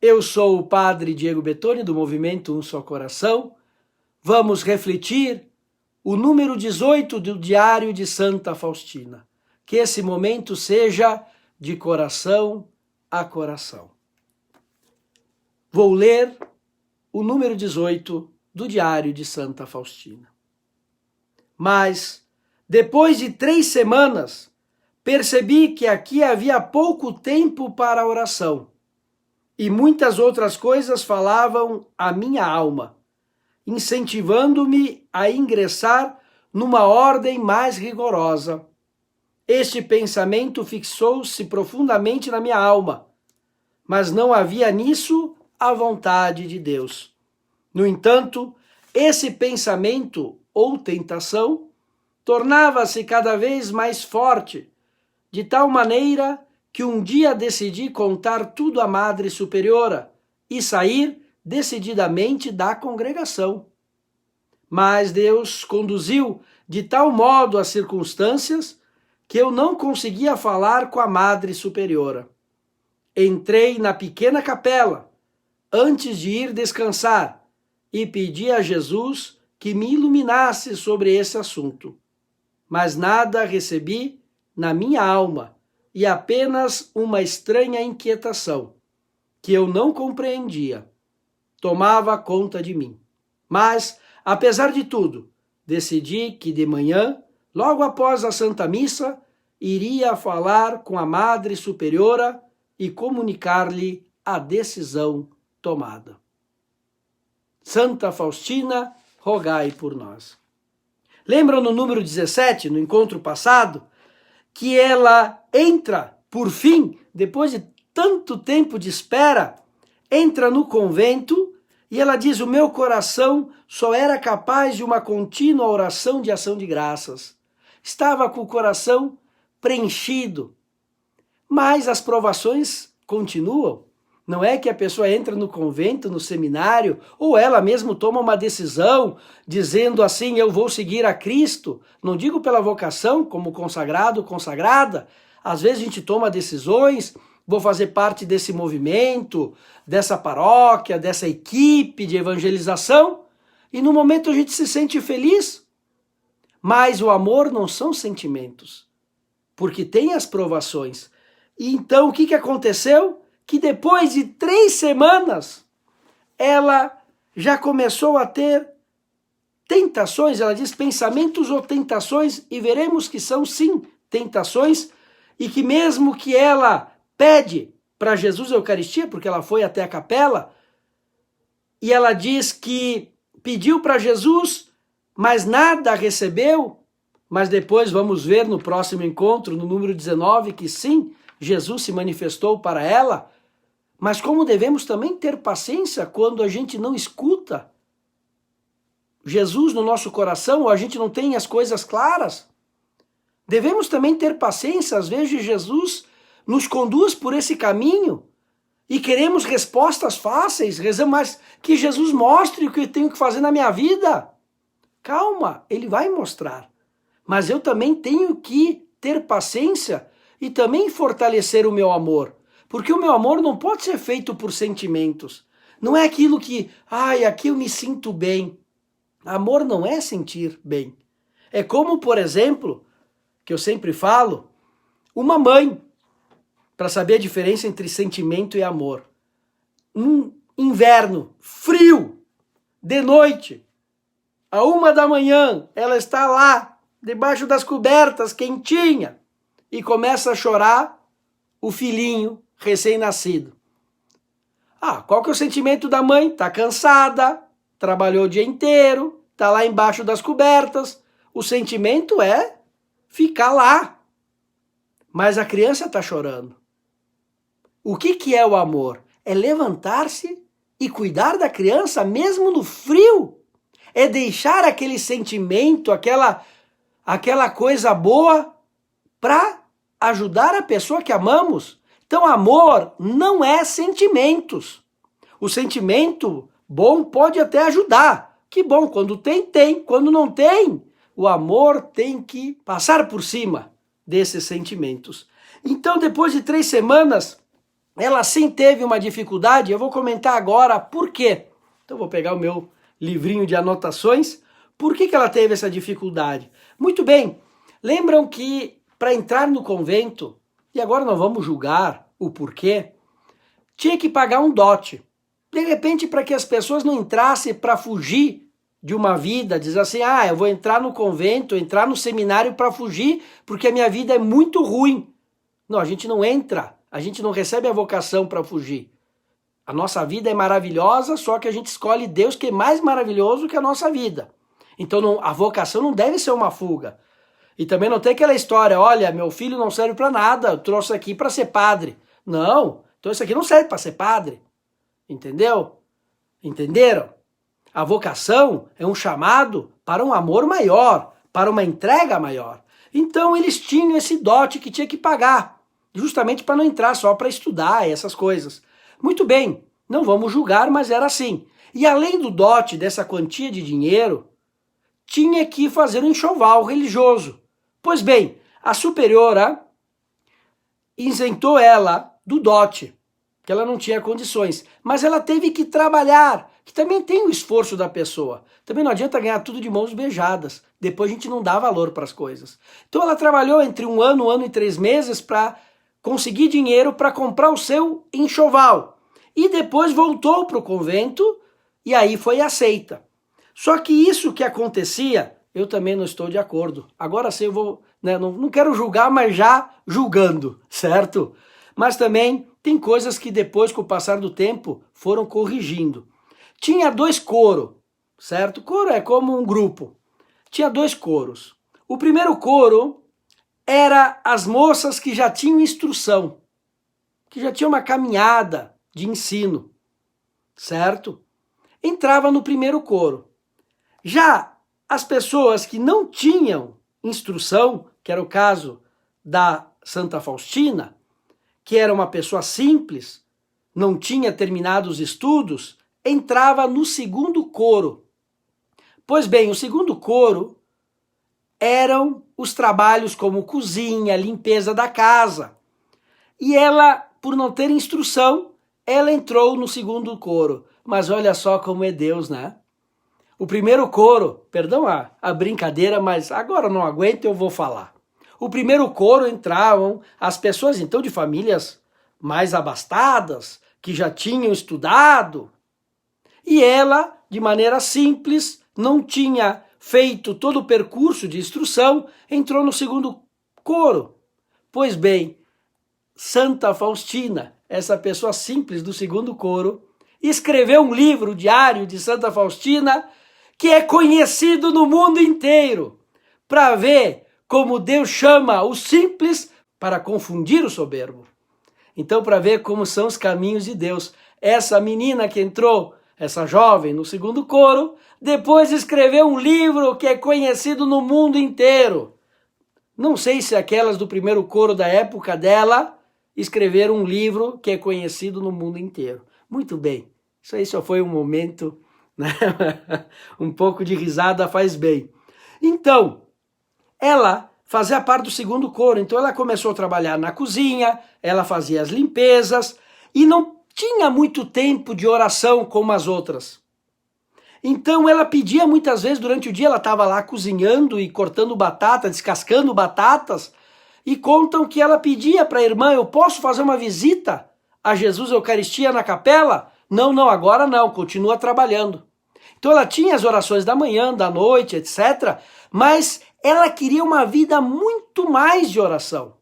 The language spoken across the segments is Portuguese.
Eu sou o Padre Diego Bettoni, do Movimento Um Só Coração. Vamos refletir o número 18 do Diário de Santa Faustina. Que esse momento seja de coração a coração. Vou ler o número 18 do Diário de Santa Faustina. Mas, depois de 3 semanas, percebi que aqui havia pouco tempo para a oração, e muitas outras coisas falavam à minha alma, incentivando-me a ingressar numa ordem mais rigorosa. Este pensamento fixou-se profundamente na minha alma, mas não havia nisso a vontade de Deus. No entanto, esse pensamento ou tentação tornava-se cada vez mais forte, de tal maneira que um dia decidi contar tudo à Madre Superiora e sair decididamente da congregação. Mas Deus conduziu de tal modo as circunstâncias que eu não conseguia falar com a Madre Superiora. Entrei na pequena capela antes de ir descansar e pedi a Jesus que me iluminasse sobre esse assunto. Mas nada recebi na minha alma e apenas uma estranha inquietação, que eu não compreendia, tomava conta de mim. Mas, apesar de tudo, decidi que de manhã, logo após a Santa Missa, iria falar com a Madre Superiora e comunicar-lhe a decisão tomada. Santa Faustina, rogai por nós. Lembram no número 17, no encontro passado, que ela entra, por fim, depois de tanto tempo de espera, entra no convento e ela diz: o meu coração só era capaz de uma contínua oração de ação de graças. Estava com o coração preenchido. Mas as provações continuam. Não é que a pessoa entra no convento, no seminário, ou ela mesmo toma uma decisão, dizendo assim: eu vou seguir a Cristo. Não digo pela vocação, como consagrado, consagrada. Às vezes a gente toma decisões, vou fazer parte desse movimento, dessa paróquia, dessa equipe de evangelização, e no momento a gente se sente feliz. Mas o amor não são sentimentos, porque tem as provações. E então o que aconteceu? Que depois de 3 semanas, ela já começou a ter tentações, ela diz pensamentos ou tentações, e veremos que são sim tentações, e que mesmo que ela pede para Jesus a Eucaristia, porque ela foi até a capela, e ela diz que pediu para Jesus, mas nada recebeu, mas depois vamos ver no próximo encontro, no número 19, que sim, Jesus se manifestou para ela. Mas como devemos também ter paciência quando a gente não escuta Jesus no nosso coração, ou a gente não tem as coisas claras. Devemos também ter paciência, às vezes Jesus nos conduz por esse caminho e queremos respostas fáceis, rezamos, mas que Jesus mostre o que eu tenho que fazer na minha vida. Calma, ele vai mostrar. Mas eu também tenho que ter paciência e também fortalecer o meu amor. Porque o meu amor não pode ser feito por sentimentos. Não é aquilo que, aqui eu me sinto bem. Amor não é sentir bem. É como, por exemplo, que eu sempre falo, uma mãe, para saber a diferença entre sentimento e amor. Um inverno frio, de noite, à 1 da manhã, ela está lá, debaixo das cobertas, quentinha, e começa a chorar o filhinho recém-nascido. Qual que é o sentimento da mãe? Tá cansada, trabalhou o dia inteiro, tá lá embaixo das cobertas. O sentimento é ficar lá. Mas a criança tá chorando. O que é o amor? É levantar-se e cuidar da criança mesmo no frio. É deixar aquele sentimento, aquela coisa boa para ajudar a pessoa que amamos. Então, amor não é sentimentos. O sentimento bom pode até ajudar. Que bom, quando tem, tem. Quando não tem, o amor tem que passar por cima desses sentimentos. Então, depois de 3 semanas, ela sim teve uma dificuldade, eu vou comentar agora por quê. Então vou pegar o meu livrinho de anotações. Por que ela teve essa dificuldade? Muito bem, lembram que para entrar no convento, e agora nós vamos julgar o porquê, tinha que pagar um dote. De repente, para que as pessoas não entrassem para fugir de uma vida, diz assim, eu vou entrar no convento, entrar no seminário para fugir, porque a minha vida é muito ruim. Não, a gente não entra, a gente não recebe a vocação para fugir. A nossa vida é maravilhosa, só que a gente escolhe Deus que é mais maravilhoso que a nossa vida. Então a vocação não deve ser uma fuga. E também não tem aquela história, olha, meu filho não serve para nada, eu trouxe aqui para ser padre. Não, então isso aqui não serve para ser padre. Entendeu? Entenderam? A vocação é um chamado para um amor maior, para uma entrega maior. Então eles tinham esse dote que tinha que pagar, justamente para não entrar só para estudar essas coisas. Muito bem, não vamos julgar, mas era assim. E além do dote, dessa quantia de dinheiro, tinha que fazer um enxoval religioso. Pois bem, a superiora isentou ela do dote, que ela não tinha condições, mas ela teve que trabalhar, que também tem o esforço da pessoa. Também não adianta ganhar tudo de mãos beijadas, depois a gente não dá valor para as coisas. Então ela trabalhou entre um ano e 3 meses para conseguir dinheiro para comprar o seu enxoval. E depois voltou para o convento e aí foi aceita. Só que isso que acontecia, eu também não estou de acordo. Agora sim eu vou, não quero julgar, mas já julgando, certo? Mas também tem coisas que depois, com o passar do tempo, foram corrigindo. Tinha 2 coros, certo? Coro é como um grupo. Tinha 2 coros. O primeiro coro era as moças que já tinham instrução, que já tinham uma caminhada de ensino, certo? Entrava no primeiro coro. Já as pessoas que não tinham instrução, que era o caso da Santa Faustina, que era uma pessoa simples, não tinha terminado os estudos, entrava no segundo coro. Pois bem, o segundo coro eram os trabalhos como cozinha, limpeza da casa. E ela, por não ter instrução, ela entrou no segundo coro. Mas olha só como é Deus, né? O primeiro coro, perdão a brincadeira, mas agora não aguento, eu vou falar. O primeiro coro entravam as pessoas, então, de famílias mais abastadas, que já tinham estudado. E ela, de maneira simples, não tinha feito todo o percurso de instrução, entrou no segundo coro. Pois bem, Santa Faustina, essa pessoa simples do segundo coro, escreveu um livro, o Diário de Santa Faustina, que é conhecido no mundo inteiro, para ver como Deus chama o simples para confundir o soberbo. Então, para ver como são os caminhos de Deus, essa menina que entrou, essa jovem no segundo coro, depois escreveu um livro que é conhecido no mundo inteiro. Não sei se aquelas do primeiro coro da época dela escreveram um livro que é conhecido no mundo inteiro. Muito bem, isso aí só foi um momento, né? Um pouco de risada faz bem. Então, ela fazia parte do segundo coro, então ela começou a trabalhar na cozinha, ela fazia as limpezas e não tinha muito tempo de oração como as outras. Então ela pedia muitas vezes, durante o dia ela estava lá cozinhando e cortando batata, descascando batatas, e contam que ela pedia para a irmã, eu posso fazer uma visita a Jesus Eucaristia na capela? Não, agora não, continua trabalhando. Então ela tinha as orações da manhã, da noite, etc., mas ela queria uma vida muito mais de oração.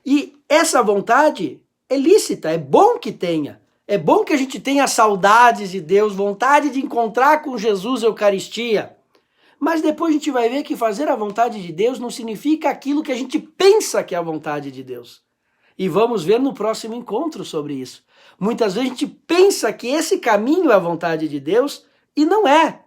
E essa vontade é lícita, é bom que tenha. É bom que a gente tenha saudades de Deus, vontade de encontrar com Jesus Eucaristia. Mas depois a gente vai ver que fazer a vontade de Deus não significa aquilo que a gente pensa que é a vontade de Deus. E vamos ver no próximo encontro sobre isso. Muitas vezes a gente pensa que esse caminho é a vontade de Deus e não é.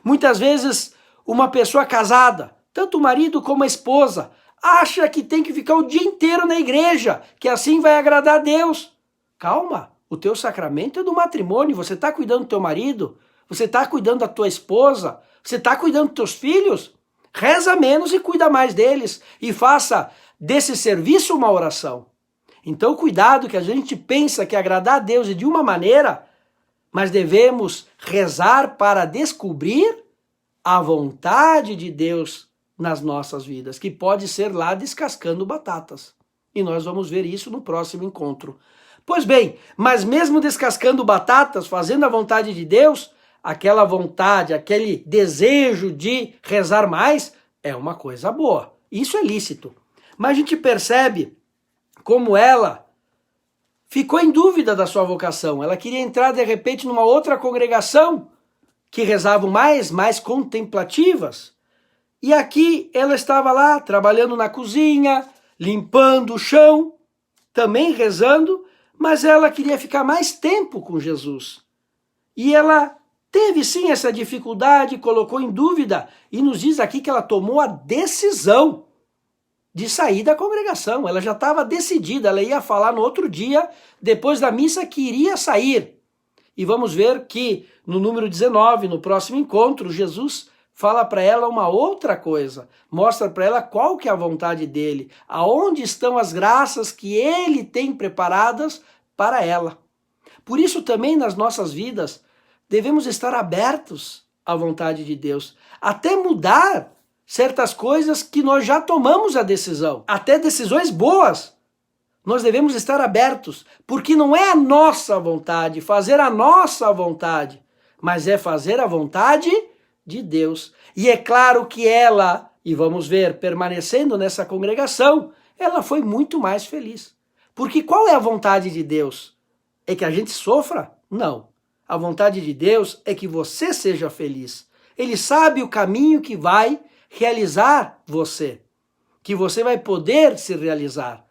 Muitas vezes uma pessoa casada, tanto o marido como a esposa, acha que tem que ficar o dia inteiro na igreja, que assim vai agradar a Deus. Calma, o teu sacramento é do matrimônio, você está cuidando do teu marido, você está cuidando da tua esposa, você está cuidando dos teus filhos. Reza menos e cuida mais deles e faça desse serviço uma oração. Então, cuidado, que a gente pensa que agradar a Deus é de uma maneira, mas devemos rezar para descobrir a vontade de Deus nas nossas vidas, que pode ser lá descascando batatas. E nós vamos ver isso no próximo encontro. Pois bem, mas mesmo descascando batatas, fazendo a vontade de Deus, aquela vontade, aquele desejo de rezar mais, é uma coisa boa. Isso é lícito. Mas a gente percebe como ela ficou em dúvida da sua vocação. Ela queria entrar, de repente, numa outra congregação que rezavam mais contemplativas. E aqui ela estava lá, trabalhando na cozinha, limpando o chão, também rezando, mas ela queria ficar mais tempo com Jesus. E ela teve sim essa dificuldade, colocou em dúvida, e nos diz aqui que ela tomou a decisão de sair da congregação. Ela já estava decidida, ela ia falar no outro dia, depois da missa, que iria sair. E vamos ver que no número 19, no próximo encontro, Jesus fala para ela uma outra coisa, mostra para ela qual que é a vontade dele, aonde estão as graças que ele tem preparadas para ela. Por isso também nas nossas vidas devemos estar abertos à vontade de Deus, até mudar certas coisas que nós já tomamos a decisão, até decisões boas. Nós devemos estar abertos, porque não é a nossa vontade, fazer a nossa vontade, mas é fazer a vontade de Deus. E é claro que ela, e vamos ver, permanecendo nessa congregação, ela foi muito mais feliz. Porque qual é a vontade de Deus? É que a gente sofra? Não. A vontade de Deus é que você seja feliz. Ele sabe o caminho que vai realizar você, que você vai poder se realizar,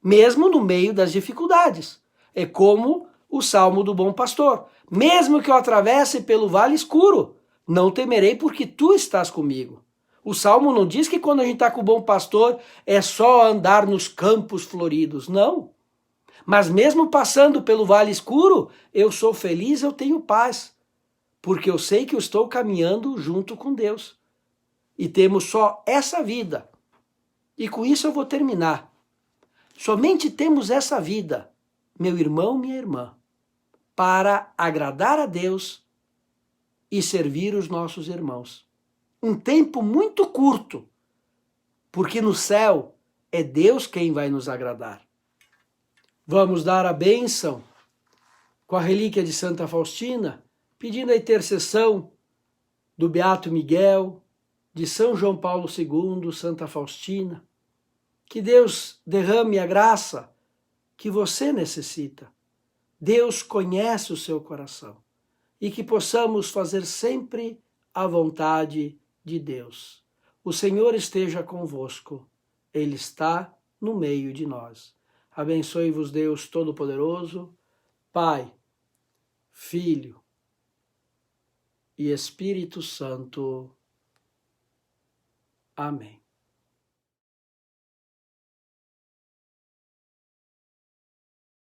mesmo no meio das dificuldades. É como o Salmo do Bom Pastor. Mesmo que eu atravesse pelo vale escuro, não temerei porque tu estás comigo. O Salmo não diz que quando a gente está com o bom pastor é só andar nos campos floridos, não. Mas mesmo passando pelo vale escuro, eu sou feliz, eu tenho paz, porque eu sei que eu estou caminhando junto com Deus. E temos só essa vida. E com isso eu vou terminar. Somente temos essa vida, meu irmão, minha irmã, para agradar a Deus e servir os nossos irmãos. Um tempo muito curto, porque no céu é Deus quem vai nos agradar. Vamos dar a bênção com a relíquia de Santa Faustina, pedindo a intercessão do Beato Miguel, de São João Paulo II, Santa Faustina. Que Deus derrame a graça que você necessita. Deus conhece o seu coração. E que possamos fazer sempre a vontade de Deus. O Senhor esteja convosco. Ele está no meio de nós. Abençoe-vos Deus Todo-Poderoso, Pai, Filho e Espírito Santo. Amém.